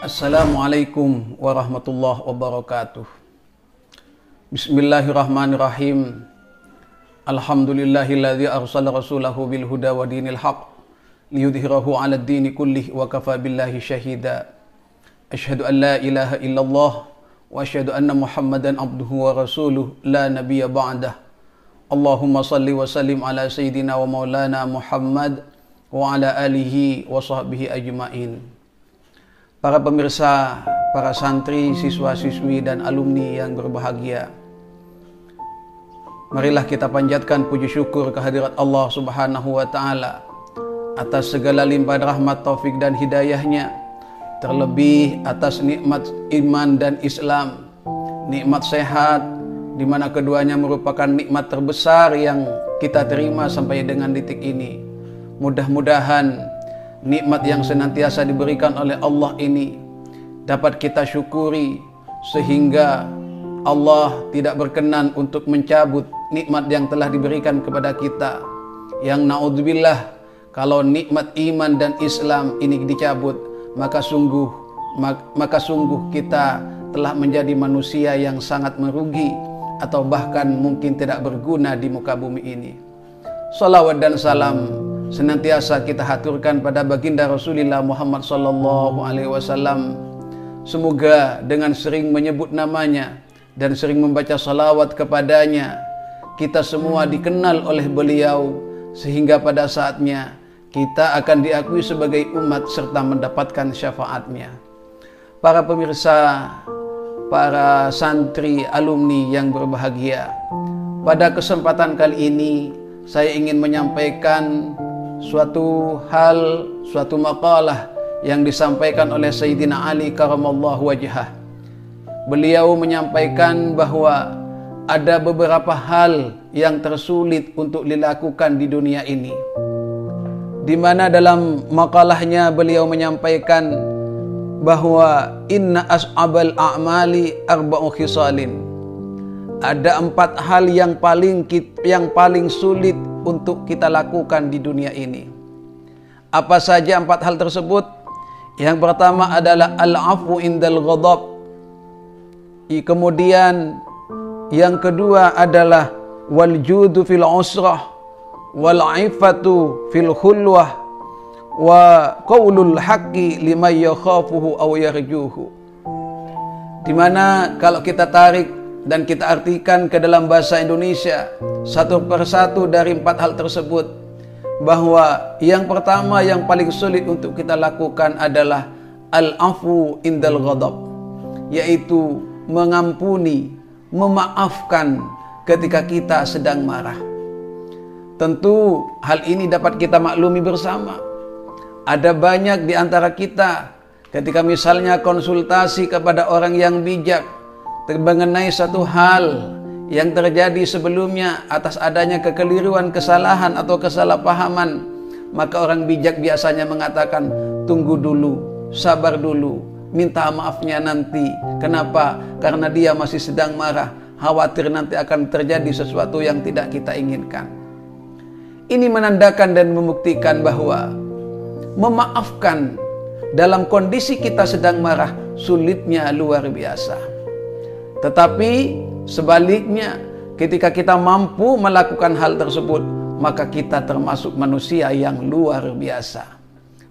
Assalamualaikum warahmatullahi wabarakatuh. Bismillahirrahmanirrahim. Alhamdulillahilladzi arsala rasulahu bil huda wa dinil haq liyudhhirahu 'alad dini kullih wa kafa billahi syahida. Asyhadu an la ilaha illallah wa asyhadu anna Muhammadan abduhu wa rasuluh la nabiyya ba'dah. Allahumma salli wa sallim ala sayyidina wa maulana Muhammad wa ala alihi wa sahbihi ajma'in. Para pemirsa, para santri, siswa-siswi dan alumni yang berbahagia, marilah kita panjatkan puji syukur kehadirat Allah Subhanahu wa Ta'ala atas segala limpahan rahmat, taufik dan hidayahnya, terlebih atas nikmat iman dan Islam, nikmat sehat, di mana keduanya merupakan nikmat terbesar yang kita terima sampai dengan detik ini. Mudah-mudahan nikmat yang senantiasa diberikan oleh Allah ini dapat kita syukuri sehingga Allah tidak berkenan untuk mencabut nikmat yang telah diberikan kepada kita. Yang naudzubillah, kalau nikmat iman dan Islam ini dicabut, maka sungguh kita telah menjadi manusia yang sangat merugi atau bahkan mungkin tidak berguna di muka bumi ini. Salawat dan salam senantiasa kita haturkan pada baginda Rasulullah Muhammad sallallahu alaihi wasallam. Semoga dengan sering menyebut namanya dan sering membaca salawat kepadanya, kita semua dikenal oleh beliau sehingga pada saatnya kita akan diakui sebagai umat serta mendapatkan syafaatnya. Para pemirsa, para santri alumni yang berbahagia, pada kesempatan kali ini saya ingin menyampaikan suatu hal, suatu makalah yang disampaikan oleh Sayyidina Ali karamallahu wajhah. Beliau menyampaikan bahwa ada beberapa hal yang tersulit untuk dilakukan di dunia ini, di mana dalam makalahnya beliau menyampaikan bahwa inna as'abal a'mali arba'u khisalin. Ada 4 hal yang paling sulit untuk kita lakukan di dunia ini. Apa saja 4 hal tersebut? Yang pertama adalah al-'afwu indal ghadab. Kemudian yang kedua adalah wal judu fil usrah, wal 'ifatu fil khulwah, wa qaulul haqqi liman yakhafuhu aw yarjuhu. Di mana kalau kita tarik dan kita artikan ke dalam bahasa Indonesia satu persatu dari 4 hal tersebut, bahwa yang pertama yang paling sulit untuk kita lakukan adalah al-afu indal ghadab, yaitu mengampuni, memaafkan ketika kita sedang marah. Tentu hal ini dapat kita maklumi bersama. Ada banyak di antara kita ketika misalnya konsultasi kepada orang yang bijak mengenai satu hal yang terjadi sebelumnya atas adanya kekeliruan, kesalahan atau kesalahpahaman, maka orang bijak biasanya mengatakan tunggu dulu, sabar dulu, minta maafnya nanti. Kenapa? Karena dia masih sedang marah, khawatir nanti akan terjadi sesuatu yang tidak kita inginkan. Ini menandakan dan membuktikan bahwa memaafkan dalam kondisi kita sedang marah sulitnya luar biasa. Tetapi sebaliknya, ketika kita mampu melakukan hal tersebut, maka kita termasuk manusia yang luar biasa.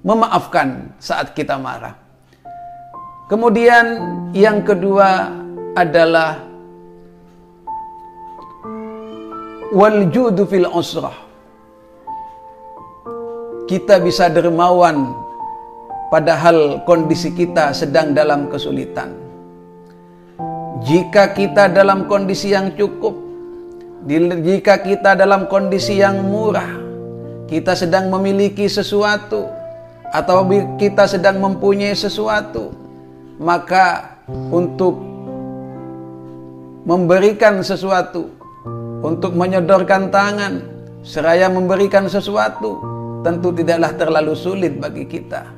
Memaafkan saat kita marah. Kemudian yang kedua adalah wal judu fil usrah. Kita bisa dermawan padahal kondisi kita sedang dalam kesulitan. Jika kita dalam kondisi yang cukup, jika kita dalam kondisi yang murah, kita sedang memiliki sesuatu atau kita sedang mempunyai sesuatu, maka untuk memberikan sesuatu, untuk menyodorkan tangan seraya memberikan sesuatu, tentu tidaklah terlalu sulit bagi kita.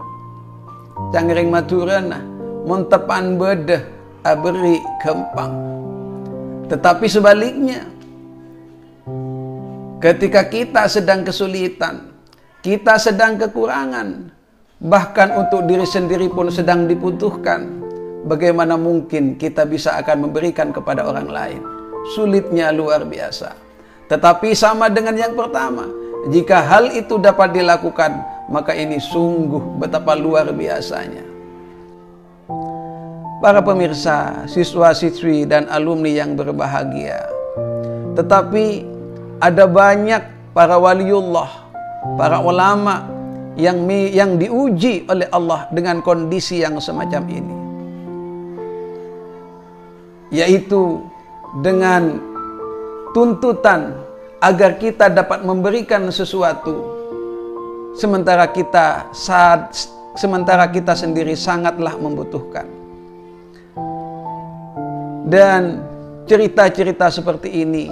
Cangring maturana montepan bedeh beri kempang. Tetapi sebaliknya, ketika kita sedang kesulitan, kita sedang kekurangan, bahkan untuk diri sendiri pun sedang dibutuhkan, bagaimana mungkin kita bisa akan memberikan kepada orang lain? Sulitnya luar biasa. Tetapi sama dengan yang pertama, jika hal itu dapat dilakukan, maka ini sungguh betapa luar biasanya. Para pemirsa, siswa-siswi dan alumni yang berbahagia, tetapi ada banyak para waliullah, para ulama yang diuji oleh Allah dengan kondisi yang semacam ini, yaitu dengan tuntutan agar kita dapat memberikan sesuatu sementara kita sendiri sangatlah membutuhkan. Dan cerita-cerita seperti ini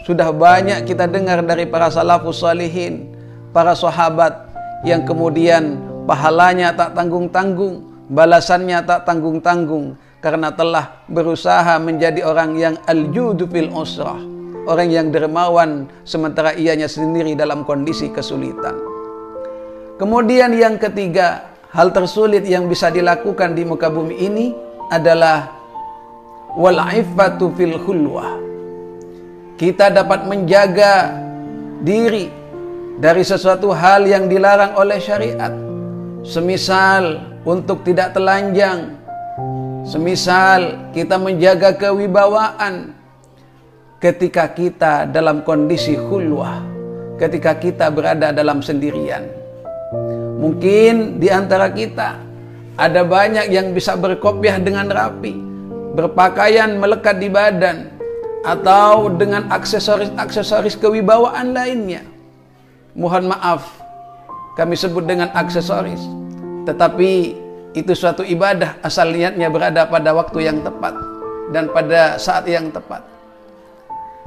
sudah banyak kita dengar dari para salafus salihin, para sahabat yang kemudian pahalanya tak tanggung-tanggung, balasannya tak tanggung-tanggung, karena telah berusaha menjadi orang yang al-judu fil usrah, orang yang dermawan sementara ianya sendiri dalam kondisi kesulitan. Kemudian yang ketiga, hal tersulit yang bisa dilakukan di muka bumi ini adalah wal iffatu fil khulwah. Kita dapat menjaga diri dari sesuatu hal yang dilarang oleh syariat, semisal untuk tidak telanjang, semisal kita menjaga kewibawaan ketika kita dalam kondisi khulwah, ketika kita berada dalam sendirian. Mungkin di antara kita ada banyak yang bisa berkopiah dengan rapi, berpakaian melekat di badan, atau dengan aksesoris-aksesoris kewibawaan lainnya. Mohon maaf, kami sebut dengan aksesoris, tetapi itu suatu ibadah asal niatnya berada pada waktu yang tepat dan pada saat yang tepat.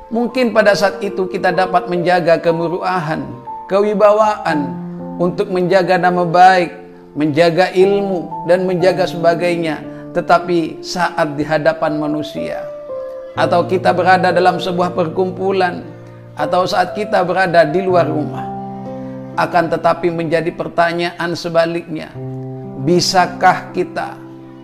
Mungkin pada saat itu kita dapat menjaga kemuruahan, kewibawaan, untuk menjaga nama baik, menjaga ilmu, dan menjaga sebagainya. Tetapi saat di hadapan manusia, atau kita berada dalam sebuah perkumpulan, atau saat kita berada di luar rumah, akan tetapi menjadi pertanyaan sebaliknya, bisakah kita,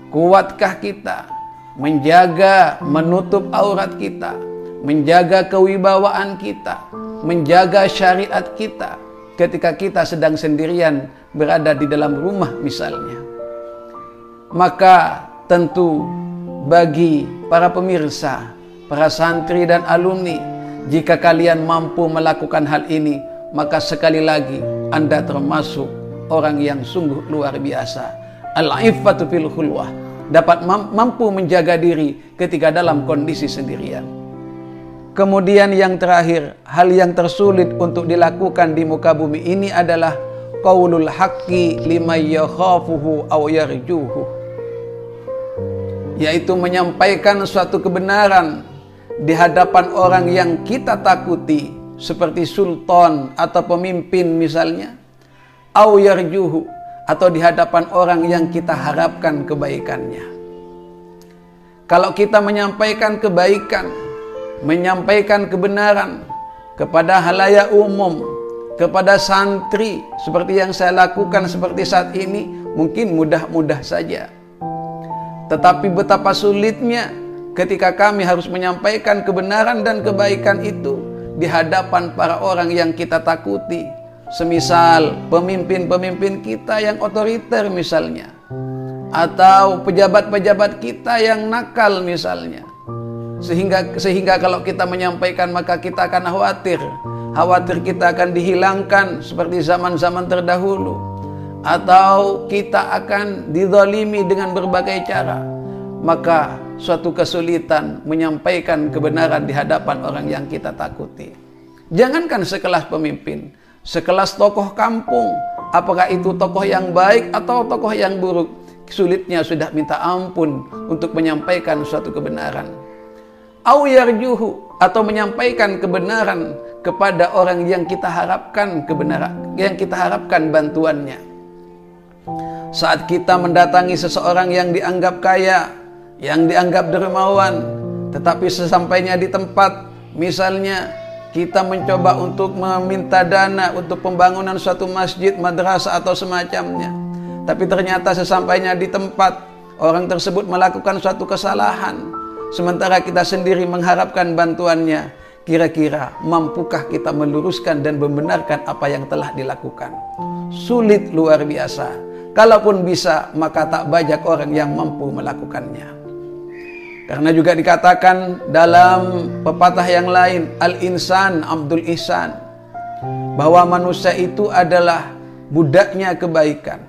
kuatkah kita menjaga, menutup aurat kita, menjaga kewibawaan kita, menjaga syariat kita ketika kita sedang sendirian berada di dalam rumah misalnya? Maka tentu bagi para pemirsa, para santri dan alumni, jika kalian mampu melakukan hal ini, maka sekali lagi Anda termasuk orang yang sungguh luar biasa. Al-iffatu fil khulwah, dapat mampu menjaga diri ketika dalam kondisi sendirian. Kemudian yang terakhir, hal yang tersulit untuk dilakukan di muka bumi ini adalah qaulul haqqi liman yakhafuhu aw yarjuhu, yaitu menyampaikan suatu kebenaran di hadapan orang yang kita takuti, seperti sultan atau pemimpin misalnya, aw yarjuhu, atau di hadapan orang yang kita harapkan kebaikannya. Kalau kita menyampaikan kebaikan, menyampaikan kebenaran kepada halayak umum, kepada santri, seperti yang saya lakukan seperti saat ini, mungkin mudah-mudah saja. Tetapi betapa sulitnya ketika kami harus menyampaikan kebenaran dan kebaikan itu di hadapan para orang yang kita takuti, semisal pemimpin-pemimpin kita yang otoriter misalnya, atau pejabat-pejabat kita yang nakal misalnya. Sehingga kalau kita menyampaikan, maka kita akan khawatir kita akan dihilangkan seperti zaman-zaman terdahulu, atau kita akan dizalimi dengan berbagai cara. Maka suatu kesulitan menyampaikan kebenaran di hadapan orang yang kita takuti. Jangankan sekelas pemimpin, sekelas tokoh kampung, apakah itu tokoh yang baik atau tokoh yang buruk, sulitnya sudah minta ampun untuk menyampaikan suatu kebenaran. Au yarjuhu, atau menyampaikan kebenaran kepada orang yang kita harapkan kebenaran, yang kita harapkan bantuannya. Saat kita mendatangi seseorang yang dianggap kaya, yang dianggap dermawan, tetapi sesampainya di tempat, misalnya kita mencoba untuk meminta dana untuk pembangunan suatu masjid, madrasah atau semacamnya, Tapi ternyata sesampainya di tempat, orang tersebut melakukan suatu kesalahan, sementara kita sendiri mengharapkan bantuannya. Kira-kira mampukah kita meluruskan dan membenarkan apa yang telah dilakukan? Sulit luar biasa. Kalaupun bisa, maka tak banyak orang yang mampu melakukannya. Karena juga dikatakan dalam pepatah yang lain, al-insan abdul ihsan, bahwa manusia itu adalah budaknya kebaikan.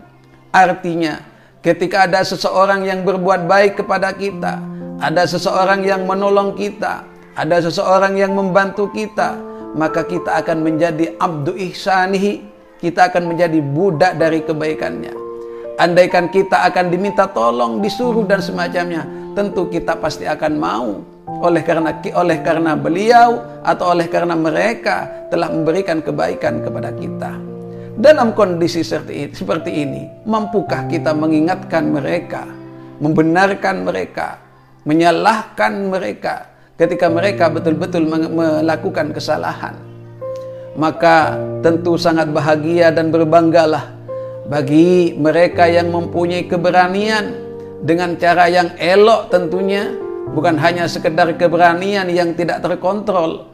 Artinya, ketika ada seseorang yang berbuat baik kepada kita, ada seseorang yang menolong kita, ada seseorang yang membantu kita, maka kita akan menjadi abdu ihsanihi, kita akan menjadi budak dari kebaikannya. Andaikan kita akan diminta tolong, disuruh dan semacamnya, tentu kita pasti akan mau. Oleh karena beliau atau oleh karena mereka telah memberikan kebaikan kepada kita. Dalam kondisi seperti ini, mampukah kita mengingatkan mereka, membenarkan mereka, menyalahkan mereka ketika mereka betul-betul melakukan kesalahan? Maka tentu sangat bahagia dan berbanggalah bagi mereka yang mempunyai keberanian dengan cara yang elok tentunya, bukan hanya sekedar keberanian yang tidak terkontrol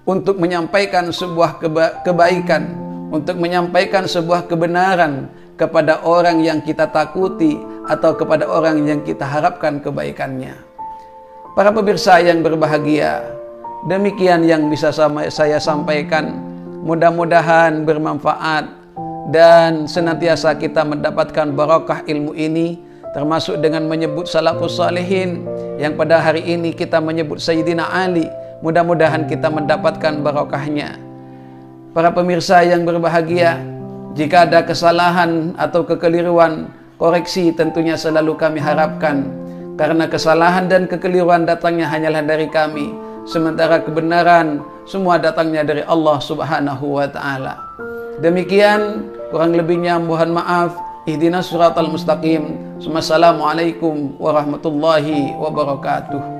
untuk menyampaikan sebuah kebaikan, untuk menyampaikan sebuah kebenaran kepada orang yang kita takuti atau kepada orang yang kita harapkan kebaikannya. Para pemirsa yang berbahagia, demikian yang bisa saya sampaikan. Mudah-mudahan bermanfaat dan senantiasa kita mendapatkan barakah ilmu ini, termasuk dengan menyebut salafus salihin yang pada hari ini kita menyebut Sayyidina Ali. Mudah-mudahan kita mendapatkan barakahnya. Para pemirsa yang berbahagia, jika ada kesalahan atau kekeliruan, koreksi tentunya selalu kami harapkan, karena kesalahan dan kekeliruan datangnya hanyalah dari kami, sementara kebenaran semua datangnya dari Allah Subhanahu wa ta'ala. Demikian, kurang lebihnya mohon maaf. Ihdinas siratal mustaqim. Wassalamualaikum warahmatullahi wabarakatuh.